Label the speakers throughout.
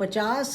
Speaker 1: 50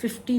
Speaker 1: 50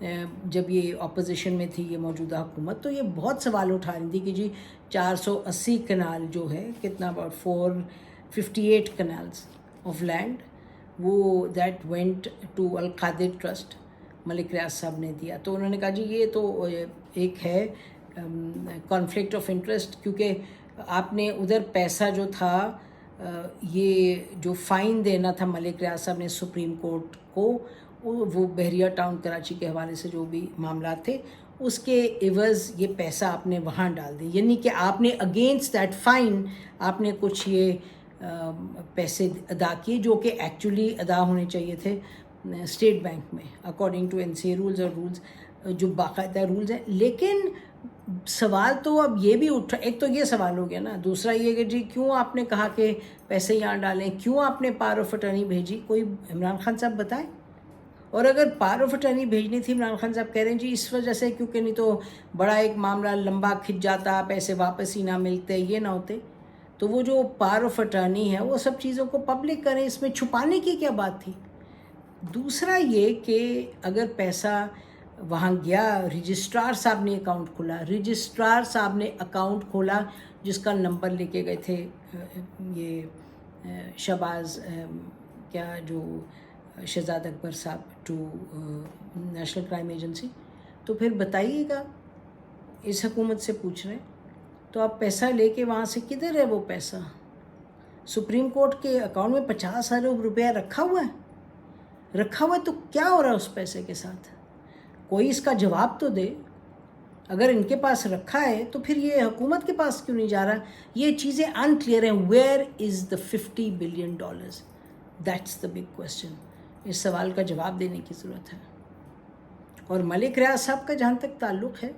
Speaker 1: جب یہ اپوزیشن میں تھی یہ موجودہ حکومت، تو یہ بہت سوال اٹھا رہی تھی کہ جی 480 کنال جو ہے، کتنا اباؤٹ 458 کنالز آف لینڈ، وہ that went to Al Qadir trust, Malik Riaz sahab نے دیا. تو انہوں نے کہا جی یہ تو ایک ہے کانفلکٹ آف انٹرسٹ، کیونکہ آپ نے ادھر پیسہ جو تھا، یہ جو فائن دینا تھا ملک ریاض صاحب نے سپریم کورٹ کو، وہ بحریہ ٹاؤن کراچی کے حوالے سے جو بھی معاملات تھے، اس کے عوض یہ پیسہ آپ نے وہاں ڈال دی، یعنی کہ آپ نے اگینسٹ دیٹ فائن آپ نے کچھ یہ پیسے ادا کیے جو کہ ایکچولی ادا ہونے چاہیے تھے اسٹیٹ بینک میں اکارڈنگ ٹو NCA رولز، اور رولز جو باقاعدہ رولز ہیں. لیکن سوال تو اب یہ بھی اٹھا، ایک تو یہ سوال ہو گیا نا، دوسرا یہ کہ جی کیوں آپ نے کہا کہ پیسے یہاں ڈالیں، کیوں آپ نے پاور آف اٹرنی بھیجی، کوئی عمران خان صاحب بتائیں. اور اگر پاور آف اٹرنی بھیجنی تھی، عمران خان صاحب کہہ رہے ہیں جی اس وجہ سے کیونکہ نہیں تو بڑا ایک معاملہ لمبا کھنچ جاتا، پیسے واپس ہی نہ ملتے، یہ نہ ہوتے، تو وہ جو پاور آف اٹرنی ہے وہ سب چیزوں کو پبلک کریں، اس میں چھپانے کی کیا بات تھی. دوسرا یہ کہ اگر پیسہ وہاں گیا، رجسٹرار صاحب نے اکاؤنٹ کھولا، رجسٹرار صاحب نے اکاؤنٹ کھولا جس کا نمبر لے کے گئے تھے یہ شہباز کیا جو شہزاد اکبر صاحب ٹو نیشنل کرائم ایجنسی. تو پھر بتائیے گا، اس حکومت سے پوچھ رہے ہیں تو آپ پیسہ لے کے وہاں سے کدھر ہے وہ پیسہ؟ سپریم کورٹ کے اکاؤنٹ میں 50 ارب روپیہ رکھا ہوا ہے، تو کیا ہو رہا ہے اس پیسے کے ساتھ؟ کوئی اس کا جواب تو دے. اگر ان کے پاس رکھا ہے تو پھر یہ حکومت کے پاس کیوں نہیں جا رہا؟ یہ چیزیں انکلیئر ہیں. Where is the $50 billion? That's the big question. اس سوال کا جواب دینے کی ضرورت ہے. اور ملک ریاض صاحب کا جہاں تک تعلق ہے،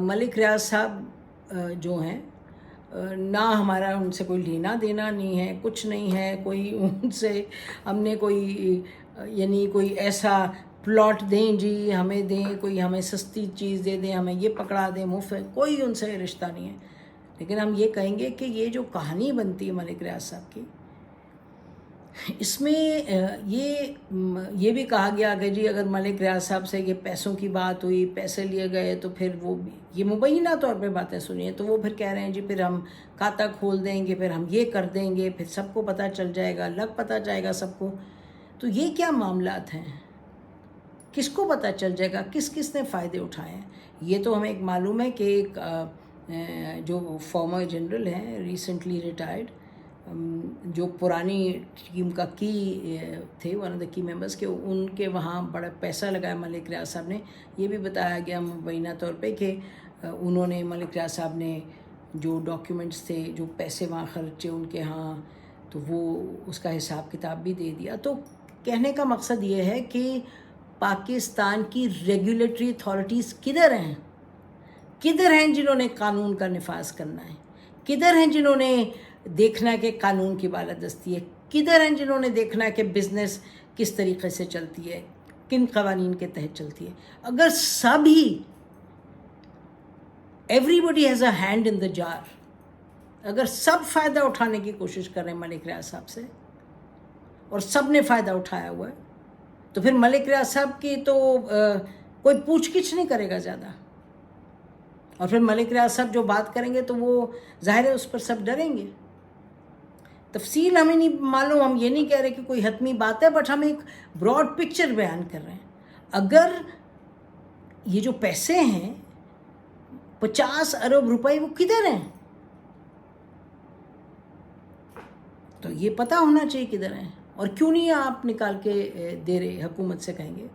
Speaker 1: ملک ریاض صاحب جو ہیں، نہ ہمارا ان سے کوئی لینا دینا نہیں ہے، کچھ نہیں ہے. کوئی ان سے ہم نے کوئی یعنی کوئی ایسا پلاٹ دیں جی ہمیں دیں، کوئی ہمیں سستی چیز دے دیں، ہمیں یہ پکڑا دیں مفت، کوئی ان سے رشتہ نہیں ہے. لیکن ہم یہ کہیں گے کہ یہ جو کہانی بنتی ہے ملک ریاض صاحب کی، اس میں یہ بھی کہا گیا کہ جی اگر ملک ریاض صاحب سے یہ پیسوں کی بات ہوئی، پیسے لیے گئے، تو پھر وہ یہ مبینہ طور پہ باتیں سنی ہیں، تو وہ پھر کہہ رہے ہیں جی پھر ہم کھاتہ کھول دیں گے، پھر ہم یہ کر دیں گے، پھر سب کو پتہ چل جائے گا، پتہ جائے گا سب کو. تو یہ کیا معاملات ہیں؟ کس کو پتہ چل جائے گا؟ کس نے فائدے اٹھائے ہیں؟ یہ تو ہمیں ایک معلوم ہے کہ ایک جو فارمر جنرل ہیں ریسنٹلی ریٹائرڈ، جو پرانی ٹیم کا کی تھے، ون آف دا کی ممبرس، کہ ان کے وہاں بڑا پیسہ لگایا ملک ریاض صاحب نے. یہ بھی بتایا گیا مبینہ طور پہ کہ انہوں نے، ملک ریاض صاحب نے جو ڈاکیومنٹس تھے، جو پیسے وہاں خرچے ان کے ہاں، تو وہ اس کا حساب کتاب بھی دے دیا. تو کہنے کا مقصد یہ ہے کہ پاکستان کی ریگولیٹری اتھارٹیز کدھر ہیں جنہوں نے قانون کا نفاذ کرنا ہے؟ کدھر ہیں جنہوں نے دیکھنا ہے کہ قانون کی بالادستی ہے؟ کدھر ہیں جنہوں نے دیکھنا ہے کہ بزنس کس طریقے سے چلتی ہے، کن قوانین کے تحت چلتی ہے؟ اگر سب ہی everybody has a hand in the jar, اگر سب فائدہ اٹھانے کی کوشش کر رہے ہیں ملک ریاض صاحب سے، اور سب نے فائدہ اٹھایا ہوا ہے، تو پھر ملک ریاض صاحب کی تو کوئی پوچھ گچھ نہیں کرے گا زیادہ. اور پھر ملک ریاض صاحب جو بات کریں گے تو وہ ظاہر ہے اس پر سب ڈریں گے. تفصیل ہمیں نہیں معلوم، ہم یہ نہیں کہہ رہے کہ کوئی حتمی بات ہے، بٹ ہم ایک براڈ پکچر بیان کر رہے ہیں. اگر یہ جو پیسے ہیں 50 ارب روپے، وہ کدھر ہیں؟ تو یہ پتہ ہونا چاہیے کدھر ہیں، اور کیوں نہیں آپ نکال کے دے رہے؟ حکومت سے کہیں گے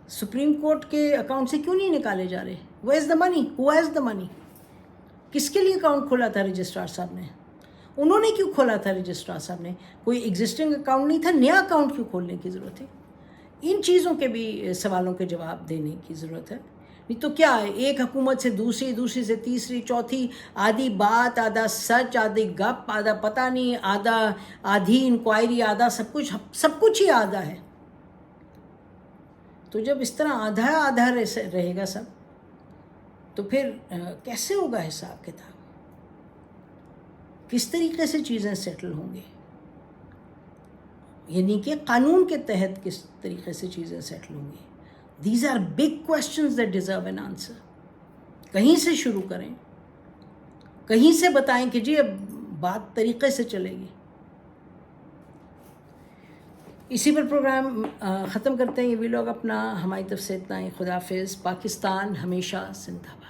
Speaker 1: سپریم کورٹ کے اکاؤنٹ سے کیوں نہیں نکالے جا رہے؟ Where is the money? Who has the money? کس کے لیے اکاؤنٹ کھولا تھا رجسٹرار صاحب نے؟ انہوں نے کیوں کھولا تھا رجسٹرار صاحب نے؟ کوئی ایگزسٹنگ اکاؤنٹ نہیں تھا، نیا اکاؤنٹ کیوں کھولنے کی ضرورت ہے؟ ان چیزوں کے بھی سوالوں کے جواب دینے کی ضرورت ہے. نہیں تو کیا ہے، ایک حکومت سے دوسری سے تیسری چوتھی، آدھی بات، آدھا سچ، آدھی گپ، آدھا پتہ نہیں، آدھی انکوائری، آدھا سب کچھ ہی آدھا ہے. تو جب اس طرح آدھا رہے گا سب، تو پھر کیسے ہوگا حساب کتاب؟ کس طریقے سے چیزیں سیٹل ہوں گی؟ یعنی کہ قانون کے تحت کس طریقے سے چیزیں سیٹل ہوں گی؟ These are big questions that deserve an answer. کہیں سے شروع کریں, کہیں سے بتائیں کہ جی اب بات طریقے سے چلے گی. اسی پر پروگرام ختم کرتے ہیں. یہ ویلاگ اپنا ہماری طرف سے اتنا ہی. خدا حافظ. پاکستان ہمیشہ زندہ.